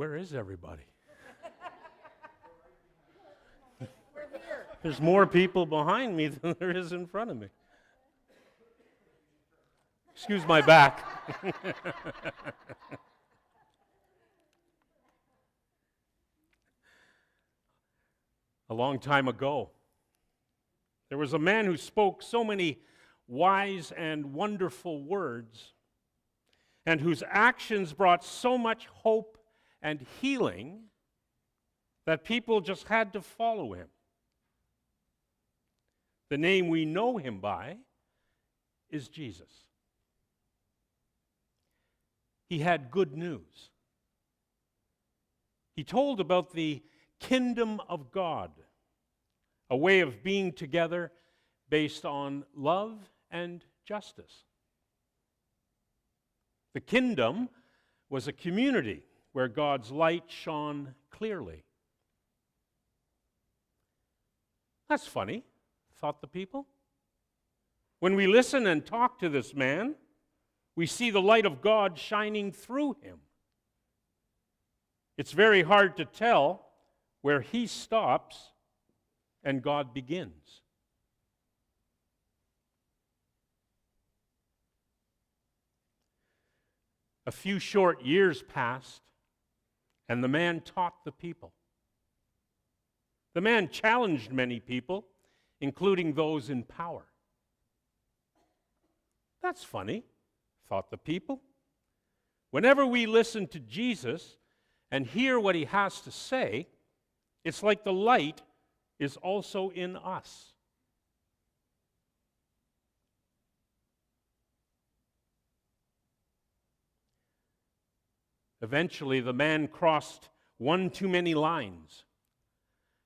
Where is everybody? We're here. There's more people behind me than there is in front of me. Excuse my back. A long time ago, there was a man who spoke so many wise and wonderful words, and whose actions brought so much hope and healing that people just had to follow him. The name we know him by is Jesus. He had good news. He told about the kingdom of God, a way of being together based on love and justice. The kingdom was a community where God's light shone clearly. That's funny, thought the people. When we listen and talk to this man, we see the light of God shining through him. It's very hard to tell where he stops and God begins. A few short years passed, and the man taught the people. The man challenged many people, including those in power. That's funny, thought the people. Whenever we listen to Jesus and hear what he has to say, it's like the light is also in us. Eventually, the man crossed one too many lines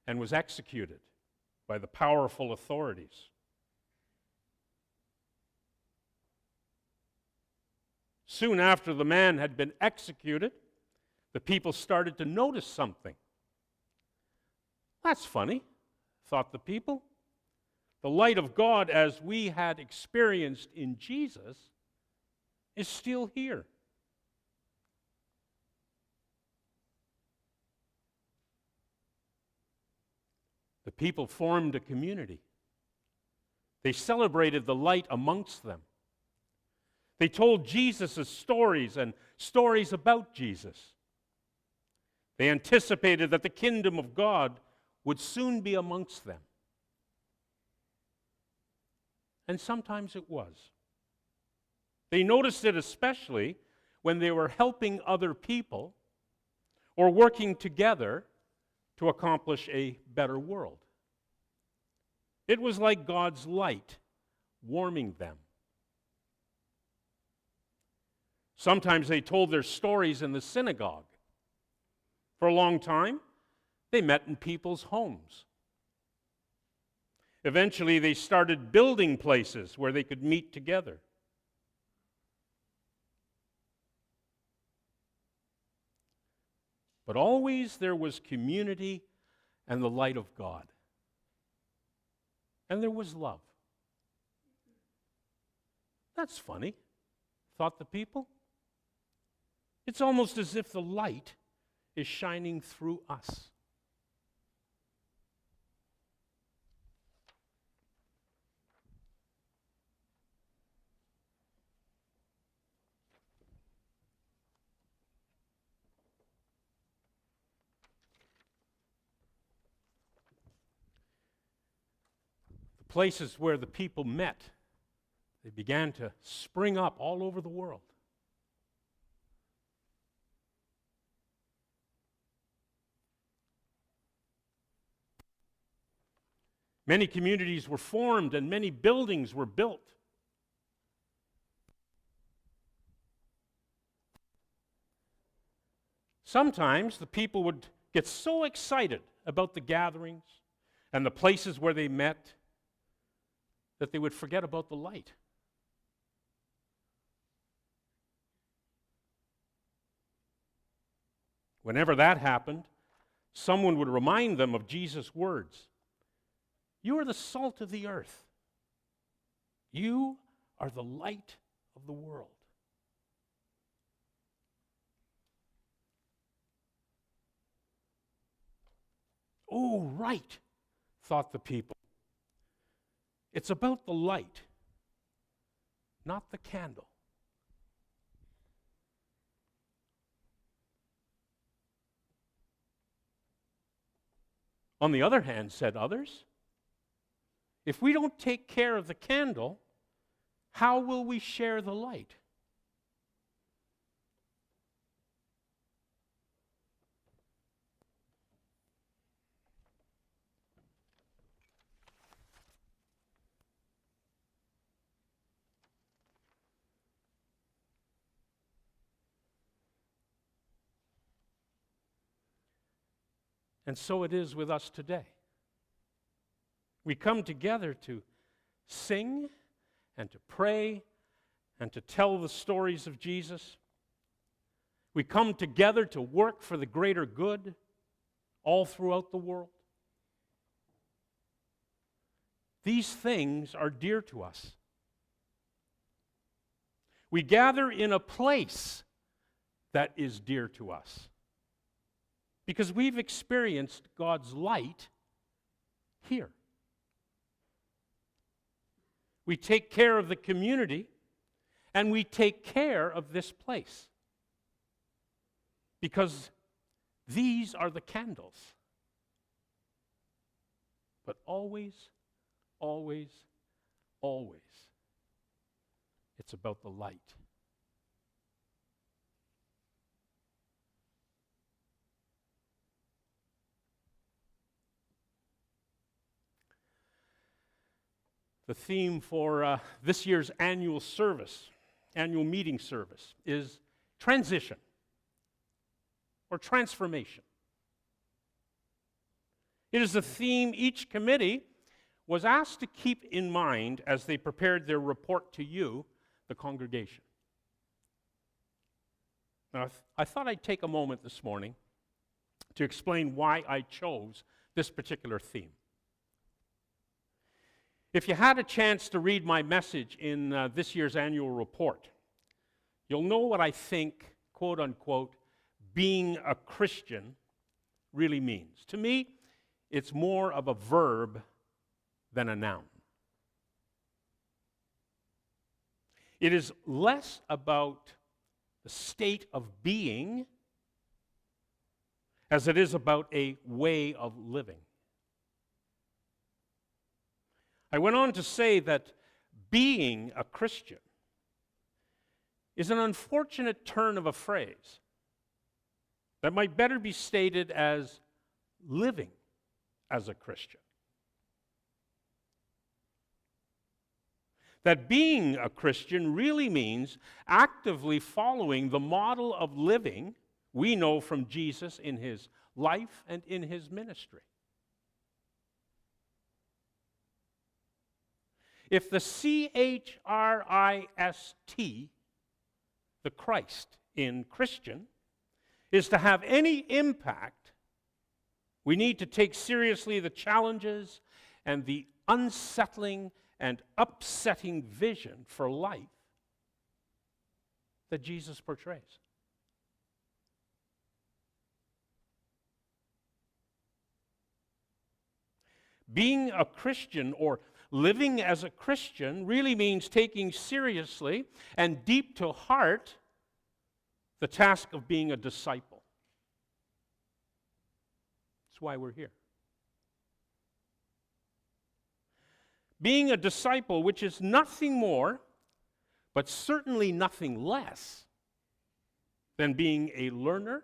and was executed by the powerful authorities. Soon after the man had been executed, the people started to notice something. That's funny, thought the people. The light of God, as we had experienced in Jesus, is still here. The people formed a community. They celebrated the light amongst them. They told Jesus' stories and stories about Jesus. They anticipated that the kingdom of God would soon be amongst them. And sometimes it was. They noticed it especially when they were helping other people or working together to accomplish a better world. It was like God's light warming them. Sometimes they told their stories in the synagogue. For a long time, they met in people's homes. Eventually, they started building places where they could meet together. But always there was community and the light of God. And there was love. That's funny, thought the people. It's almost as if the light is shining through us. Places where the people met, they began to spring up all over the world. Many communities were formed and many buildings were built. Sometimes the people would get so excited about the gatherings and the places where they met that they would forget about the light. Whenever that happened, someone would remind them of Jesus' words. You are the salt of the earth. You are the light of the world. Oh, right, thought the people. It's about the light, not the candle. On the other hand, said others, if we don't take care of the candle, how will we share the light? And so it is with us today. We come together to sing and to pray and to tell the stories of Jesus. We come together to work for the greater good all throughout the world. These things are dear to us. We gather in a place that is dear to us because we've experienced God's light here. We take care of the community, and we take care of this place because these are the candles. But always, always, always, it's about the light. The theme for this year's annual meeting service, is transition or transformation. It is a theme each committee was asked to keep in mind as they prepared their report to you, the congregation. Now, I thought I'd take a moment this morning to explain why I chose this particular theme. If you had a chance to read my message in this year's annual report, you'll know what I think, quote unquote, being a Christian really means. To me, it's more of a verb than a noun. It is less about the state of being as it is about a way of living. I went on to say that being a Christian is an unfortunate turn of a phrase that might better be stated as living as a Christian. That being a Christian really means actively following the model of living we know from Jesus in his life and in his ministry. If the Christ, the Christ in Christian, is to have any impact, we need to take seriously the challenges and the unsettling and upsetting vision for life that Jesus portrays. Being a Christian or living as a Christian really means taking seriously and deep to heart the task of being a disciple. That's why we're here. Being a disciple, which is nothing more, but certainly nothing less than being a learner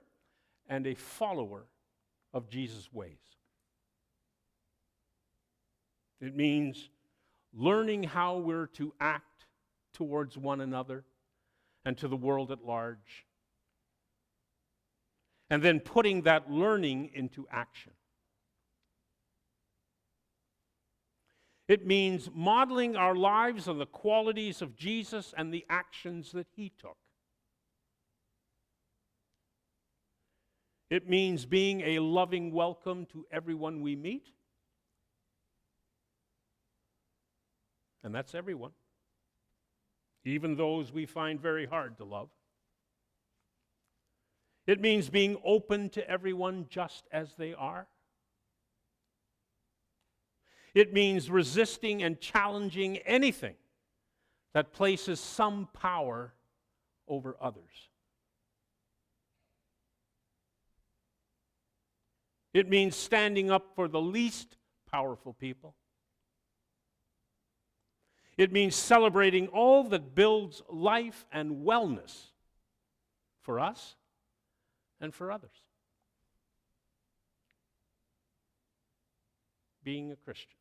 and a follower of Jesus' ways. It means learning how we're to act towards one another and to the world at large, and then putting that learning into action. It means modeling our lives on the qualities of Jesus and the actions that he took. It means being a loving welcome to everyone we meet. And that's everyone, even those we find very hard to love. It means being open to everyone just as they are. It means resisting and challenging anything that places some power over others. It means standing up for the least powerful people. It means celebrating all that builds life and wellness for us and for others. Being a Christian,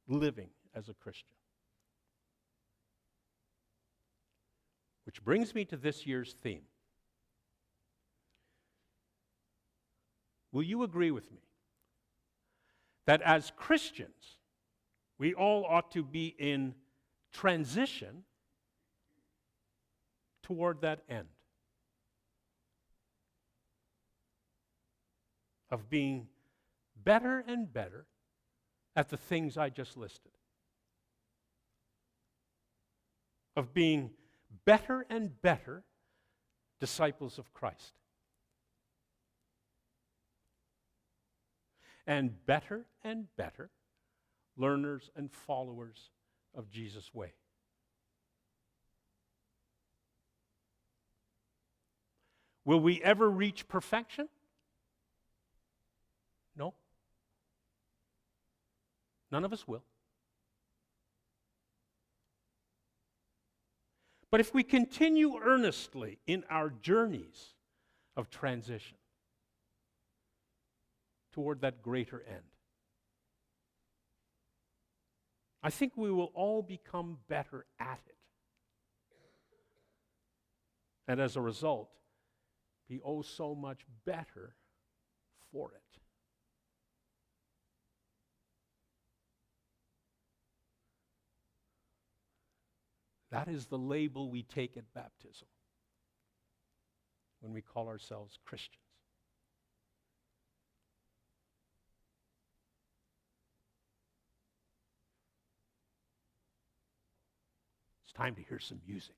living as a Christian. Which brings me to this year's theme. Will you agree with me that as Christians, we all ought to be in transition toward that end of being better and better at the things I just listed, of being better and better disciples of Christ, and better learners and followers of Jesus' way. Will we ever reach perfection? No. None of us will. But if we continue earnestly in our journeys of transition toward that greater end, I think we will all become better at it. And as a result, be oh so much better for it. That is the label we take at baptism when we call ourselves Christians. It's time to hear some music.